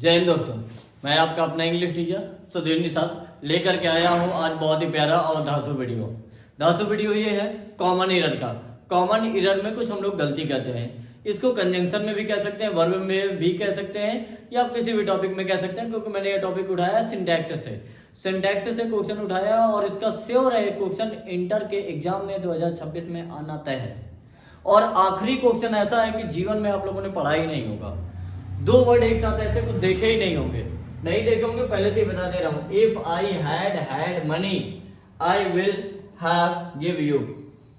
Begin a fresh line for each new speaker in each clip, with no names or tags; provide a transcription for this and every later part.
जय हिंद दोस्तों, मैं आपका अपना इंग्लिश टीचर सुधीर निषाद लेकर के आया हूँ आज बहुत ही प्यारा और धांसू वीडियो। धांसू वीडियो ये है कॉमन इरर का। कॉमन इरर में कुछ हम लोग गलती करते हैं। इसको कंजंक्शन में भी कह सकते हैं, वर्ब में भी कह सकते हैं, या आप किसी भी टॉपिक में कह सकते हैं, क्योंकि मैंने ये टॉपिक उठाया सिंटैक्स से। सिंटैक्स से क्वेश्चन उठाया और इसका श्योर है क्वेश्चन इंटर के एग्जाम में 2026 में आना तय है। और आखिरी क्वेश्चन ऐसा है कि जीवन में आप लोगों ने पढ़ा ही नहीं होगा। दो वर्ड एक साथ ऐसे कुछ देखे ही नहीं होंगे, नहीं देखे होंगे, पहले से ही बता दे रहा हूं। If I had money I will have give you.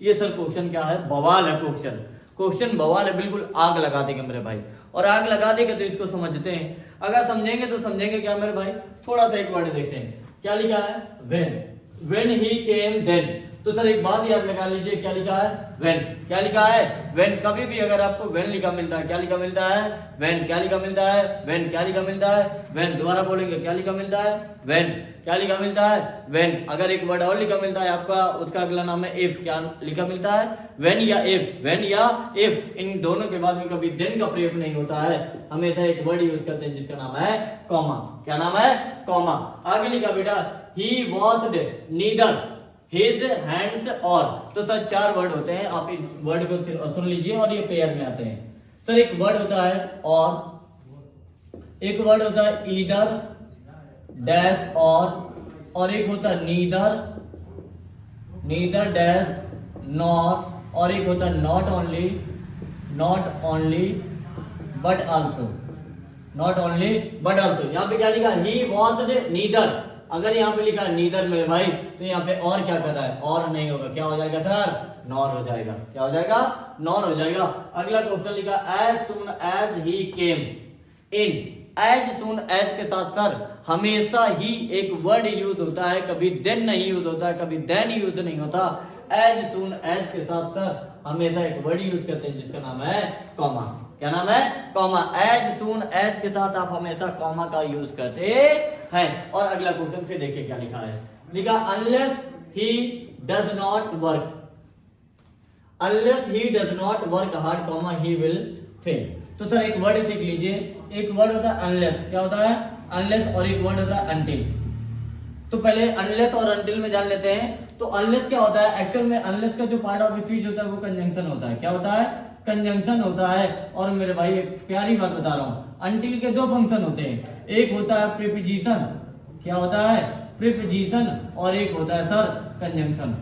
ये सर क्वेश्चन क्या है? बवाल है क्वेश्चन बवाल है, बिल्कुल आग लगा देंगे मेरे भाई। और आग लगा देंगे तो इसको समझते हैं, अगर समझेंगे तो समझेंगे क्या मेरे भाई। थोड़ा सा एक वर्ड देखते हैं, क्या लिखा है? When he came then. तो सर एक बात याद लगा लीजिए, क्या लिखा है? व्हेन। क्या लिखा है? व्हेन। कभी भी अगर आपको व्हेन लिखा मिलता है, क्या लिखा मिलता है? व्हेन। क्या लिखा मिलता है? व्हेन। क्या लिखा मिलता है? व्हेन। दोबारा बोलेंगे, क्या लिखा मिलता है? व्हेन। क्या लिखा मिलता है? व्हेन। अगर एक वर्ड और लिखा मिलता है आपका, उसका अगला नाम है इफ। क्या लिखा मिलता है? व्हेन या इफ। व्हेन या इफ, इन दोनों के बाद में कभी देन का प्रयोग नहीं होता है, हमेशा एक वर्ड यूज करते हैं जिसका नाम है कॉमा। क्या नाम है? कॉमा। आगे लिखा बेटा, ही वॉश्ड नीदर हिज हैंड्स और। तो सर चार वर्ड होते हैं, आप इन वर्ड को सुन लीजिए और ये पेयर में आते हैं। सर एक वर्ड होता है और, एक वर्ड होता है ईदर डैश और एक होता है नीदर डैश नॉट, और एक होता है not only but also. Not only but also. यहाँ पे क्या लिखा? ही वॉश्ड नीदर। अगर यहाँ पे लिखा नीदर मेरे भाई, तो यहाँ पे और क्या कर रहा है? और नहीं होगा, क्या हो जाएगा सर? नॉर हो जाएगा। क्या हो जाएगा? नॉर हो जाएगा। अगला क्वेश्चन लिखा, as soon as he came in. As soon as के साथ सर हमेशा ही एक वर्ड यूज होता है, कभी देन नहीं यूज होता है, कभी देन यूज नहीं होता। एज सून एज के साथ सर हमेशा एक वर्ड यूज करते हैं जिसका नाम है कॉमा। क्या नाम है? कॉमा। एज सून एज के साथ आप हमेशा कॉमा का यूज करते हैं। और अगला क्वेश्चन फिर देखिए क्या लिखा है। लिखा, unless he does not work hard comma he will fail. तो सर एक वर्ड सीख लीजिए, एक वर्ड होता है अनलेस। क्या होता है? अनलेस। और एक वर्ड होता है अनटिल। तो पहले अनलेस और अनटिल में जान लेते हैं। तो अनलेस क्या होता है? एक्चुअल में अनलेस का जो पार्ट ऑफ स्पीच होता है वो कंजंक्शन होता है। क्या होता है? कंजंक्शन होता है। और मेरे भाई एक प्यारी बात बता रहा हूं, अनटिल के दो फंक्शन होते हैं, एक होता है प्रीपोजिशन। क्या होता है? प्रीपोजिशन। और एक होता है सर कंजंक्शन।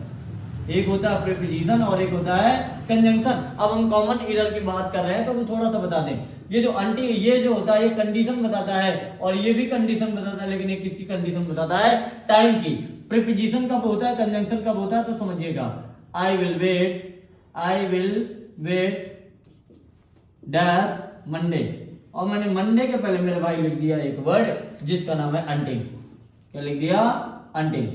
एक होता है प्रीपोजिशन और एक होता है कंजंक्शन। अब हम कॉमन इरर की बात कर रहे हैं तो हम थोड़ा सा बता दें। ये जो अनटिल, ये जो होता है ये कंडीशन बताता है, और ये भी कंडीशन बताता है, लेकिन ये किसकी कंडीशन बताता है? टाइम की। प्रीपोजिशन कब होता है, कंजंक्शन कब होता है, तो समझिएगा। I will wait dash Monday. और मैंने मंडे के पहले मेरे भाई लिख दिया एक वर्ड जिसका नाम है अनटिल। क्या लिख दिया? अनटिल।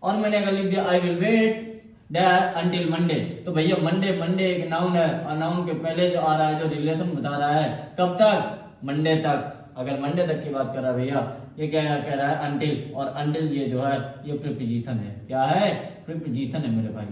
और मैंने अगर लिख दिया I will wait dash until Monday, तो भैया मंडे एक नाउन है, और नाउन के पहले जो आ रहा है, जो रिलेशन बता रहा है, कब तक? मंडे तक। अगर मंडे तक की बात कर रहा है भैया, ये क्या कह रहा है? अनटिल। और अनटिल ये जो है ये प्रीपोजिशन है। क्या है? प्रीपोजिशन है मेरे भाई।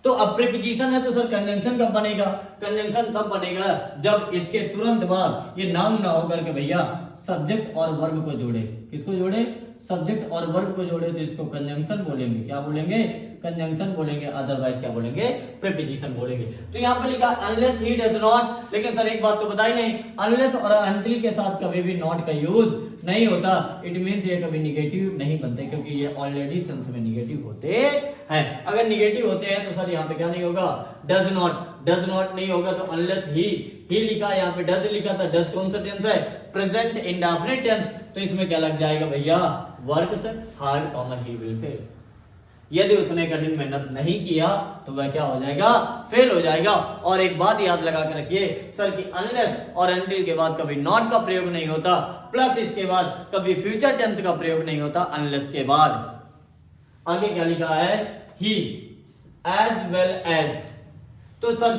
तो अब प्रीपोजिशन है तो सर कंजंक्शन कब बनेगा? कंजंक्शन तब बनेगा जब इसके तुरंत बाद ये नाउन ना होकर के भैया सब्जेक्ट और वर्ब को जोड़े। किसको जोड़े? सब्जेक्ट और वर्ब को जोड़े, तो इसको कंजंक्शन बोलेंगे। क्या बोलेंगे? कंजंक्शन बोलेंगे। अदरवाइज क्या बोलेंगे? प्रीपोजिशन बोलेंगे। तो यहाँ पे लिखा अनलेस ही डज नॉट, लेकिन सर एक बात तो बताई नहीं, अनलेस और अनटिल के साथ कभी भी नॉट का यूज नहीं होता। इट मींस ये कभी निगेटिव नहीं बनते, क्योंकि ये ऑलरेडी सेंस में निगेटिव होते हैं। अगर निगेटिव होते हैं तो सर यहाँ पे क्या नहीं होगा? डज नॉट नहीं होगा। तो अनलेस ही लिखा, यहाँ पे डज लिखा था। डज कौन सा टेंस है? Present indefinite tense. तो इसमें क्या लग जाएगा भैया? वर्क से hard comma he will fail. यदि उसने कठिन मेहनत नहीं किया तो वह क्या हो जाएगा? फेल हो जाएगा। और एक बात याद लगा के रखिए सर कि अनलेस और अनटिल के बाद कभी नॉट का प्रयोग नहीं होता, प्लस इसके बाद कभी फ्यूचर टेंस का प्रयोग नहीं होता अनलेस के बाद। आगे क्या लिखा है? ही एज वेल एज। तो सर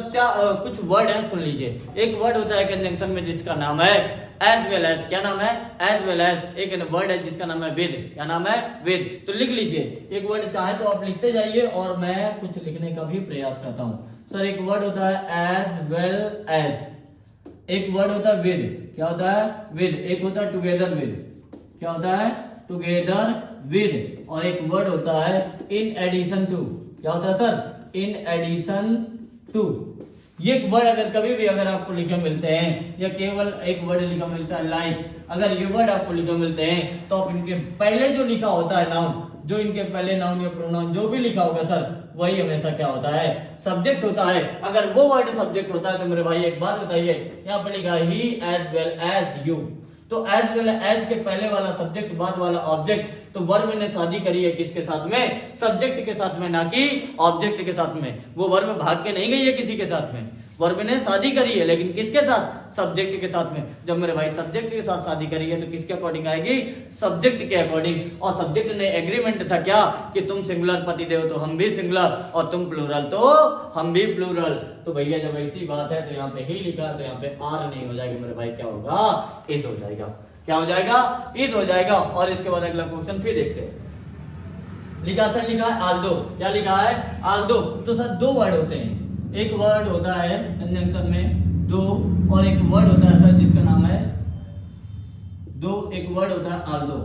कुछ वर्ड है, सुन लीजिए। एक वर्ड होता है कंजंक्शन में जिसका नाम है एज वेल एज। क्या नाम है? As well as. एक वर्ड है जिसका नाम है विद। क्या नाम है? विद। तो लिख लीजिए एक वर्ड, चाहे तो आप लिखते जाइए और मैं कुछ लिखने का भी प्रयास करता हूं। सर एक वर्ड होता है एज वेल एज। एक वर्ड होता है विद, क्या होता है विद, एक होता है टुगेदर विद, क्या होता है टुगेदर विद, और एक वर्ड होता है इन एडिशन टू, क्या होता है सर इन एडिशन टू। ये वर्ड अगर कभी भी अगर आपको लिखे मिलते हैं या केवल एक वर्ड लिखा मिलता है लाइक, अगर ये वर्ड आपको लिखे मिलते हैं तो आप इनके पहले जो लिखा होता है नाउन, जो इनके पहले नाउन या प्रोनाउन जो भी लिखा होगा सर वही हमेशा क्या होता है सब्जेक्ट होता है। अगर वो वर्ड सब्जेक्ट होता है तो मेरे भाई एक बात बताइए, यहाँ पे लिखा ही एज वेल एज यू, तो एज वेल एज के पहले वाला सब्जेक्ट बाद वाला ऑब्जेक्ट, तो वर्ब ने शादी करी है किसके साथ में, सब्जेक्ट के साथ में, ना कि ऑब्जेक्ट के साथ में। वो वर्ब भाग के नहीं गई है किसी के साथ में, वर्ब ने शादी करी है लेकिन किसके साथ, सब्जेक्ट के साथ में। जब मेरे भाई सब्जेक्ट के साथ शादी करी है तो किसके अकॉर्डिंग आएगी, सब्जेक्ट के अकॉर्डिंग। और सब्जेक्ट ने एग्रीमेंट था क्या कि तुम सिंगुलर पति देव तो हम भी सिंगुलर, और तुम प्लूरल तो हम भी प्लूरल। तो भैया जब ऐसी बात है तो यहाँ पे ही लिखा, तो यहाँ पे आर नहीं हो जाएगा मेरे भाई, क्या होगा इज हो जाएगा, क्या हो जाएगा इज हो जाएगा। और इसके बाद अगला क्वेश्चन फिर देखते हैं। लिखा सर, लिखा है आल्दो, क्या लिखा है आल्दो। तो सर दो वर्ड होते हैं, एक वर्ड होता है कंजंक्शन में दो, और एक वर्ड होता है सर जिसका नाम है दो, एक वर्ड होता है आल्दो।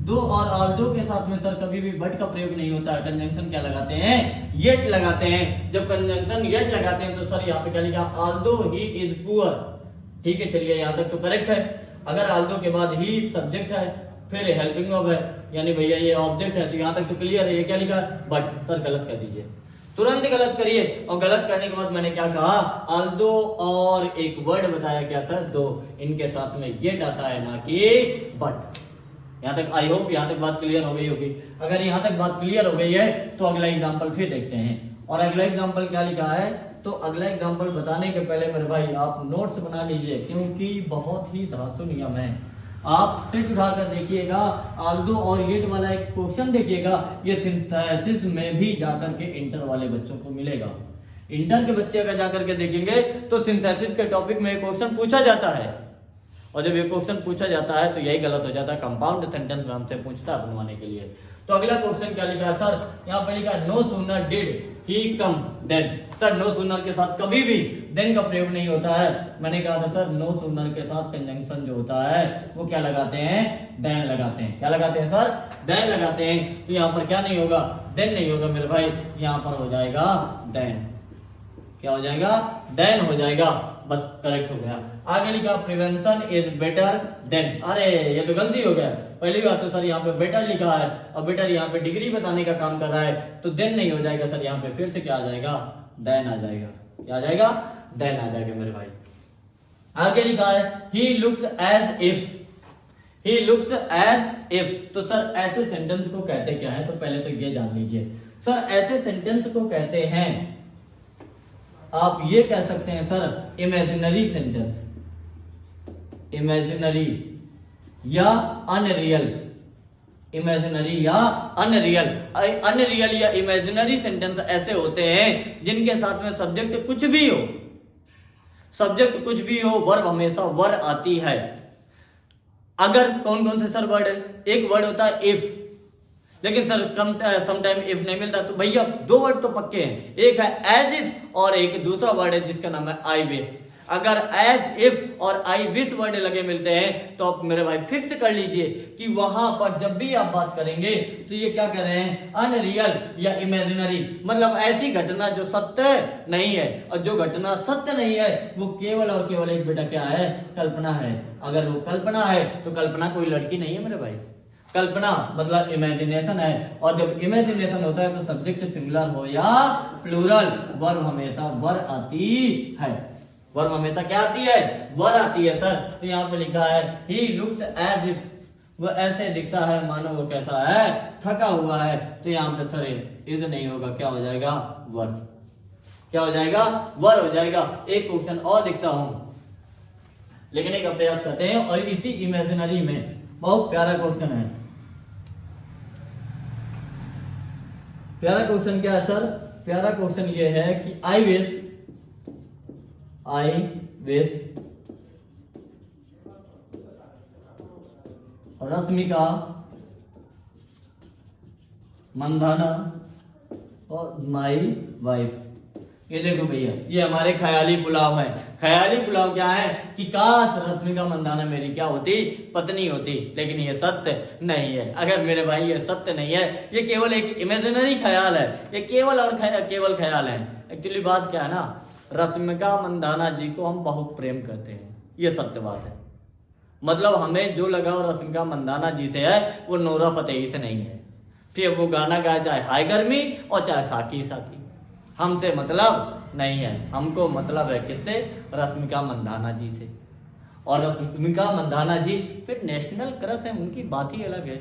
दो और आल्दो के साथ में सर कभी भी बट का प्रयोग नहीं होता है, कंजंक्शन क्या लगाते हैं येट लगाते हैं। जब कंजंक्शन येट लगाते हैं तो सर यहाँ पे क्या लिखा, आल्दो ही इज पुअर। ठीक है, चलिए यहाँ तक तो करेक्ट है। अगर आल्दो के बाद ही सब्जेक्ट है फिर हेल्पिंग वर्ब है, यानी भैया ये ऑब्जेक्ट है, तो यहाँ तक तो क्लियर है। ये क्या लिखा है बट, सर गलत कर दीजिए, तुरंत गलत करिए। और गलत करने के बाद मैंने क्या कहा, आल्दो और एक वर्ड बताया क्या सर दो, इनके साथ में ये आता है ना कि बट। यहां तक आई होप यहां तक बात क्लियर हो गई होगी। अगर यहां तक बात क्लियर हो गई है तो अगला एग्जांपल फिर देखते हैं। और अगला एग्जांपल क्या लिखा है, तो अगला एग्जांपल बताने के पहले मेरे भाई आप नोट्स बना लीजिए, क्योंकि बहुत ही धांसू नियम है। आप सिर्फ उठाकर देखिएगा, आल्दो और येट वाला एक क्वेश्चन देखिएगा, ये सिंथेसिस में भी जाकर के इंटर वाले बच्चों को मिलेगा। इंटर के बच्चे अगर जाकर के देखेंगे तो सिंथेसिस के टॉपिक में एक क्वेश्चन पूछा जाता है, और जब ये क्वेश्चन पूछा जाता है तो यही गलत हो जाता है, कंपाउंड सेंटेंस में हमसे पूछता है बनवाने के लिए। तो अगला क्वेश्चन क्या लिखा है सर, यहाँ पे लिखा no sooner did he come then. Sir no sooner के साथ कभी भी देन का प्रयोग नहीं होता है। मैंने कहा था सर नो सूनर के साथ कंजंक्शन जो होता है वो क्या लगाते हैं, देन लगाते हैं। क्या लगाते हैं सर, देन लगाते हैं। तो यहाँ पर क्या नहीं होगा, देन नहीं होगा मेरे भाई, यहाँ पर हो जाएगा देन। क्या हो जाएगा, देन हो जाएगा, बस करेक्ट हो गया। आगे लिखा प्रिवेंशन इज बेटर देन। अरे ये तो गलती हो गया, पहली बात तो सर यहाँ पे बेटर लिखा है, और बेटर यहाँ पे डिग्री बताने का काम कर रहा है, तो देन नहीं हो जाएगा सर, यहाँ पे फिर से क्या आ जाएगा, देन आ जाएगा। क्या आ जाएगा, देन आ जाएगा मेरे भाई। आगे लिखा है he looks as if, he looks as if. तो सर ऐसे सेंटेंस को कहते क्या है, तो पहले तो ये जान लीजिए सर, ऐसे सेंटेंस को कहते हैं, आप ये कह सकते हैं सर इमेजिनरी सेंटेंस, इमेजिनरी या अनरियल, इमेजिनरी या अनरियल। अनरियल या इमेजिनरी सेंटेंस ऐसे होते हैं जिनके साथ में सब्जेक्ट कुछ भी हो, सब्जेक्ट कुछ भी हो, वर्ब हमेशा वर आती है। अगर कौन कौन से सर वर्ड है, एक वर्ड होता है इफ, लेकिन सर कम समटाइम इफ नहीं मिलता, तो भैया दो वर्ड तो पक्के हैं, एक है एज इफ और एक दूसरा वर्ड है जिसका नाम है आई विश। अगर एज इफ और आई विश वर्ड लगे मिलते हैं तो आप मेरे भाई फिक्स कर लीजिए कि वहां पर जब भी आप बात करेंगे तो ये क्या कर रहे हैं, अनरियल या इमेजिनरी, मतलब ऐसी घटना जो सत्य नहीं है, और जो घटना सत्य नहीं है वो केवल और केवल एक बेटा क्या है, कल्पना है। अगर वो कल्पना है तो कल्पना कोई लड़की नहीं है मेरे भाई, कल्पना मतलब इमेजिनेशन है। और जब इमेजिनेशन होता है तो सब्जेक्ट सिंगुलर हो या प्लूरल, वर्ब हमेशा वर आती है, वर्ब हमेशा क्या आती है, वर आती है सर। तो यहाँ पे लिखा है ही लुक्स एज इफ, वो ऐसे दिखता है मानो वो कैसा है, थका हुआ है। तो यहाँ पे सर इज नहीं होगा, क्या हो जाएगा, वर। क्या हो जाएगा, वर हो जाएगा। एक क्वेश्चन और दिखता हूं, लेकिन एक अभ्यास करते हैं, और इसी इमेजिनरी में बहुत प्यारा क्वेश्चन है। प्यारा क्वेश्चन क्या है सर, प्यारा क्वेश्चन ये है कि आई विश रश्मिका मंदाना और माई वाइफ। ये देखो भैया, ये हमारे ख्याली पुलाव है। ख्याली पुलाव क्या है कि काश रश्मिका मंदाना मेरी क्या होती, पत्नी होती, लेकिन ये सत्य नहीं है। अगर मेरे भाई ये सत्य नहीं है, ये केवल एक इमेजिनरी ख्याल है, ये केवल और केवल ख्याल है। एक्चुअली बात क्या है ना, रश्मिका मंदाना जी को हम बहुत प्रेम करते हैं, ये सत्य बात है। मतलब हमें जो लगाव रश्मिका मंदाना जी से है वो नोरा फतेही से नहीं है। फिर वो गाना गाए चाहे हाय गर्मी और चाहे साकी साकी, हमसे मतलब नहीं है। हमको मतलब है किससे, रश्मिका मंदाना जी से। और रश्मिका मंदाना जी फिर नेशनल क्रश है, उनकी बात ही अलग है।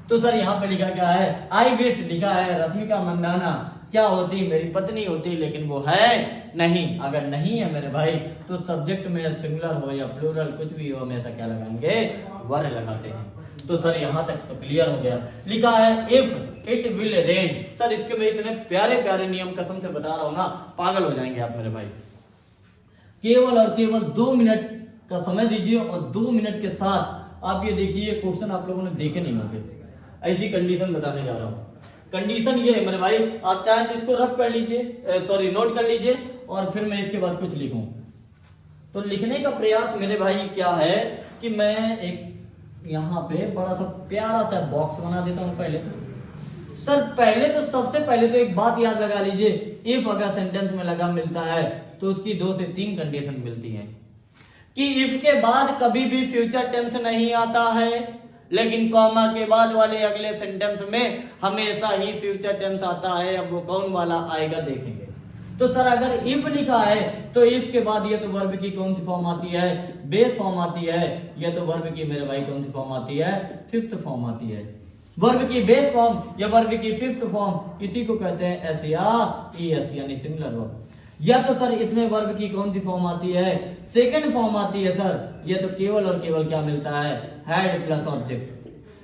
तो सर यहाँ पे लिखा क्या है, आई विश लिखा है रश्मिका मंदाना क्या होती, मेरी पत्नी होती, लेकिन वो है नहीं। अगर नहीं है मेरे भाई तो सब्जेक्ट में सिंगुलर हो या प्लूरल कुछ भी हो, हमेशा क्या लगाएंगे, वर लगाते हैं। तो सर यहाँ तक तो क्लियर हो गया। लिखा है if it will rain. Sir इसके मैं इतने प्यारे प्यारे नियम कसम से बता रहा हूं ना, पागल हो जाएंगे आप मेरे भाई। केवल और केवल 2 मिनट का समय दीजिए और 2 मिनट के साथ आप ये देखिए, क्वेश्चन आप लोगों ने देखे नहीं होंगे। ऐसी कंडीशन बताने जा रहा हूं। कंडीशन ये है मेरे भाई, आप चाहे तो इसको रफ कर लीजिए, सॉरी नोट कर लीजिए, और फिर मैं इसके बाद कुछ लिखूं। तो लिखने का प्रयास मेरे भाई क्या है कि मैं एक यहाँ पे बड़ा सा प्यारा सा बॉक्स बना देता हूं। पहले तो सर सबसे पहले तो एक बात याद लगा लीजिए, इफ अगर सेंटेंस में लगा मिलता है तो उसकी 2 से 3 कंडीशन मिलती है कि इफ के बाद कभी भी फ्यूचर टेंस नहीं आता है, लेकिन कॉमा के बाद वाले अगले सेंटेंस में हमेशा ही फ्यूचर टेंस आता है। अब वो कौन वाला आएगा देखेंगे। तो सर अगर इफ लिखा है तो इफ के बाद ये तो वर्ब की कौन सी फॉर्म आती है, बेस फॉर्म आती है। ये तो वर्ब की मेरे भाई कौन सी फॉर्म आती है, 5th फॉर्म आती है। वर्ब की बेस फॉर्म या वर्ब की 5th फॉर्म, इसी को कहते हैं एस या ईएस यानी सिंगुलर वर्ब। या तो सर इसमें वर्ब की कौन सी फॉर्म आती है, सेकंड फॉर्म आती है सर। ये तो केवल और केवल क्या मिलता है, हैड प्लस ऑब्जेक्ट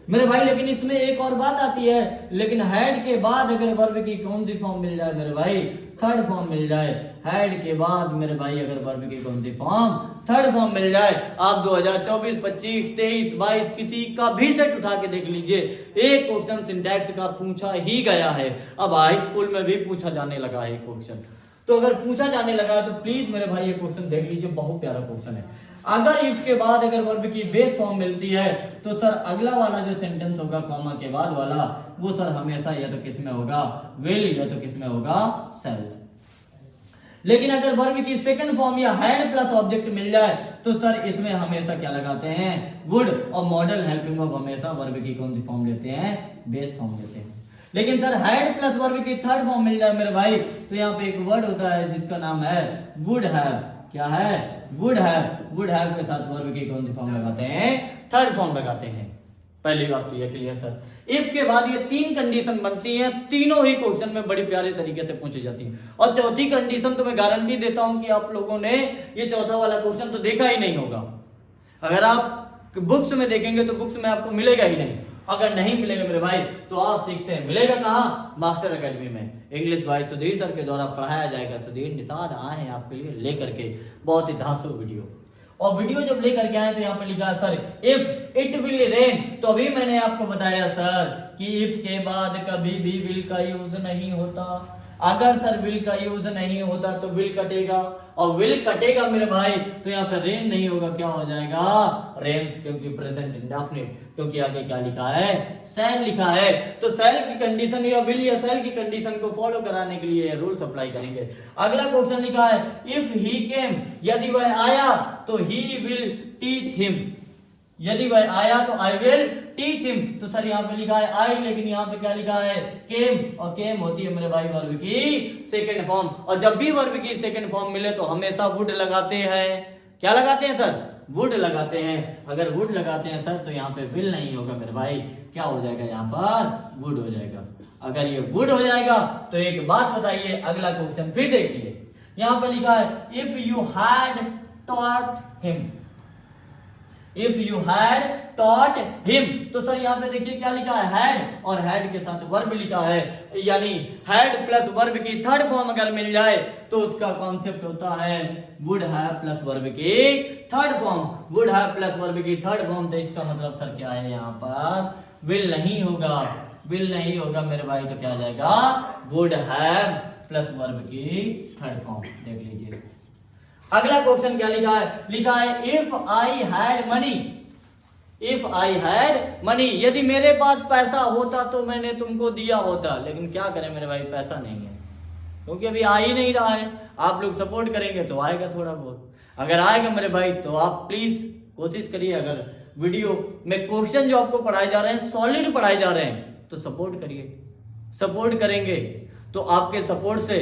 मेरे भाई। लेकिन इसमें एक और बात आती है, लेकिन हैड के बाद अगर वर्ब की कौन सी फॉर्म मिल जाए मेरे भाई, थर्ड फॉर्म मिल जाए। हैड के बाद मेरे भाई अगर वर्ब की कौन सी फॉर्म, थर्ड फॉर्म मिल जाए। आप 2024, 25, 23, 22 किसी का भी सेट उठा के देख लीजिए, एक क्वेश्चन सिंटैक्स का पूछा ही गया है। अब हाई स्कूल में भी पूछा जाने लगा है क्वेश्चन। तो अगर पूछा जाने लगा है तो प्लीज मेरे भाई ये क्वेश्चन देख लीजिए, बहुत प्यारा क्वेश्चन है। अगर इसके बाद अगर वर्ब की बेस फॉर्म मिलती है तो सर अगला वाला जो सेंटेंस होगा कॉमा के बाद वाला, वो सर हमेशा या तो किस में होगा, विल, या तो किस में होगा, शैल। लेकिन अगर वर्ब की सेकंड फॉर्म या हैड प्लस ऑब्जेक्ट मिल जाए तो सर इसमें हमेशा क्या लगाते हैं, वुड। और मॉडल हेल्पिंग वर्ब हमेशा वर्ब की कौन सी फॉर्म लेते हैं, बेस फॉर्म लेते हैं। लेकिन सर हैड प्लस वर्ब की थर्ड फॉर्म मिल जाए मेरे भाई तो यहाँ पे एक वर्ड होता है जिसका नाम है वुड हैव। क्या है, वुड हैव। वुड हैव के साथ वर्ब की कौन सी फॉर्म लगाते हैं, थर्ड फॉर्म लगाते हैं। पहली बात तो ये क्लियर सर। इफ के बाद ये 3 कंडीशन बनती हैं, तीनों ही क्वेश्चन में बड़ी प्यारे तरीके से पूछी जाती है। और चौथी कंडीशन तो मैं गारंटी देता हूं कि आप लोगों ने ये चौथा वाला क्वेश्चन तो देखा ही नहीं होगा। अगर आप बुक्स में देखेंगे तो बुक्स में आपको मिलेगा ही नहीं। अगर नहीं मिलेगा मेरे भाई तो आप सीखते हैं, मिलेगा कहाँ, मास्टर एकेडमी में। इंग्लिश भाई सुधीर सर के द्वारा पढ़ाया जाएगा। सुधीर निषाद आए हैं आपके लिए लेकर के बहुत ही धांसू वीडियो। और वीडियो जब लेकर के आए तो यहाँ पे लिखा है sir if it will rain. तो अभी मैंने आपको बताया सर कि इफ के बाद कभी भी विल का यूज नहीं होता। अगर सर विल का यूज नहीं होता तो विल कटेगा, और विल कटेगा मेरे भाई तो यहाँ पे रेन नहीं होगा, क्या हो जाएगा, रेन्स, क्योंकि प्रेजेंट इंडेफिनिट। क्योंकि आगे क्या लिखा है, शैल लिखा है। तो शैल की कंडीशन या विल या शैल की कंडीशन को फॉलो कराने के लिए रूल्स अप्लाई करेंगे। अगला क्वेश्चन लिखा है इफ ही केम, यदि वह आया तो ही विल टीच हिम। यदि वह आया तो आई विल टीच हिम। तो सर यहाँ पे लिखा है आई, लेकिन यहाँ पे क्या लिखा है, केम। और केम होती है मेरे भाई वर्ब की सेकंड फॉर्म। और जब भी वर्ब की सेकंड फॉर्म मिले तो हमेशा वुड लगाते हैं। क्या लगाते हैं सर, वुड लगाते हैं। अगर वुड लगाते हैं सर तो यहाँ पे विल नहीं होगा मेरे भाई, क्या हो जाएगा, यहाँ पर वुड हो जाएगा। अगर ये वुड हो जाएगा तो एक बात बताइए, अगला क्वेश्चन फिर देखिए। यहाँ पे लिखा है if you had taught him. If you had taught him. तो सर यहाँ पे देखिए क्या लिखा है, हैड, और हैड के साथ वर्ब लिखा है। यानी हैड प्लस वर्ब की थर्ड फॉर्म अगर मिल जाए तो उसका कॉन्सेप्ट होता है वुड हैव प्लस वर्ब की third form. Would have plus verb की थर्ड फॉर्म। तो इसका मतलब सर क्या है, यहाँ पर विल नहीं होगा, विल नहीं होगा मेरे भाई। तो क्या आ जाएगा, वुड हैव प्लस वर्ब की थर्ड फॉर्म। देख लीजिए। अगला क्वेश्चन क्या लिखा है? लिखा है if I had money, if I had money, यदि मेरे पास पैसा होता तो मैंने तुमको दिया होता, लेकिन क्या करें मेरे भाई, पैसा नहीं है, क्योंकि अभी आ ही नहीं रहा है। आप लोग सपोर्ट करेंगे तो आएगा थोड़ा बहुत, अगर आएगा मेरे भाई तो आप प्लीज कोशिश करिए, अगर वीडियो में क्वेश्चन जो आपको पढ़ाए जा रहे हैं सॉलिड पढ़ाए जा रहे हैं तो सपोर्ट करिए। सपोर्ट करेंगे तो आपके सपोर्ट से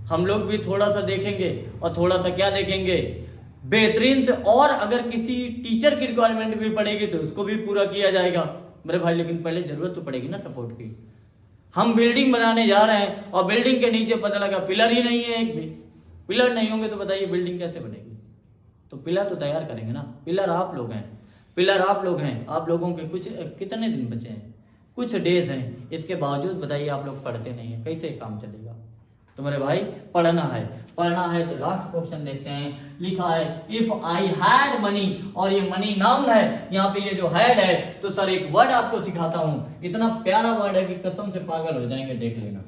हम लोग भी थोड़ा सा देखेंगे, और थोड़ा सा क्या देखेंगे, बेहतरीन से, और अगर किसी टीचर की रिक्वायरमेंट भी पड़ेगी तो उसको भी पूरा किया जाएगा मेरे भाई। लेकिन पहले जरूरत तो पड़ेगी ना सपोर्ट की। हम बिल्डिंग बनाने जा रहे हैं और बिल्डिंग के नीचे पता लगा पिलर ही नहीं है, एक भी पिलर नहीं होंगे तो बताइए बिल्डिंग कैसे बनेगी? तो पिलर तो तैयार करेंगे ना, पिलर आप लोग हैं, पिलर आप लोग हैं। आप लोगों के कुछ कितने दिन बचे हैं, कुछ डेज हैं, इसके बावजूद बताइए आप लोग पढ़ते नहीं है, कैसे काम चलेगा? तो मेरे भाई पढ़ना है, पढ़ना है। तो लास्ट क्वेश्चन देखते हैं, लिखा है इफ आई हैड मनी, और ये मनी नाउन है, यहाँ पे ये जो हैड है, तो सर एक वर्ड आपको सिखाता हूं, इतना प्यारा वर्ड है कि कसम से पागल हो जाएंगे, देख लेना।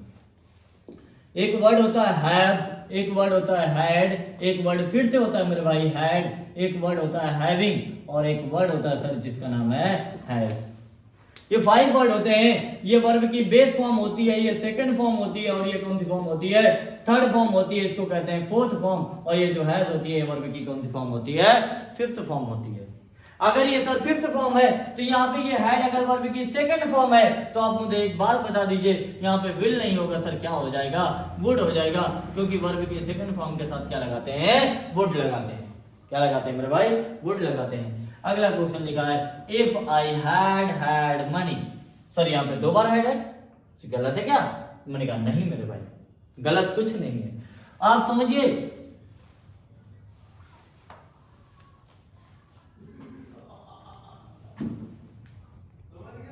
एक वर्ड होता है हैव, एक वर्ड होता है हैड, एक वर्ड फिर से होता है मेरे भाई हैड, एक वर्ड होता है हैविंग, और एक वर्ड होता है सर जिसका नाम है हैज। ये 5 वर्ड होते हैं। ये वर्ब की बेस फॉर्म होती है, ये सेकंड फॉर्म होती है, और ये कौन सी फॉर्म होती है? थर्ड फॉर्म होती है, इसको कहते हैं फोर्थ फॉर्म। और ये जो हैज होती है वर्ब की कौन सी फॉर्म होती है? फिफ्थ फॉर्म होती है। अगर ये सर फिफ्थ फॉर्म है तो यहाँ पे ये हैड अगर वर्ब की सेकंड फॉर्म है तो आप मुझे एक बात बता दीजिए, यहाँ पे विल नहीं होगा सर, क्या हो जाएगा? वुड हो जाएगा, क्योंकि वर्ब की सेकंड फॉर्म के साथ क्या लगाते हैं? वुड लगाते हैं। क्या लगाते हैं मेरे भाई? वुड लगाते हैं। अगला क्वेश्चन लिखा है if I had money, sir यहाँ पे 2 बार हैड है, गलत है क्या? मैंने कहा नहीं मेरे भाई, गलत कुछ नहीं है, आप समझिए।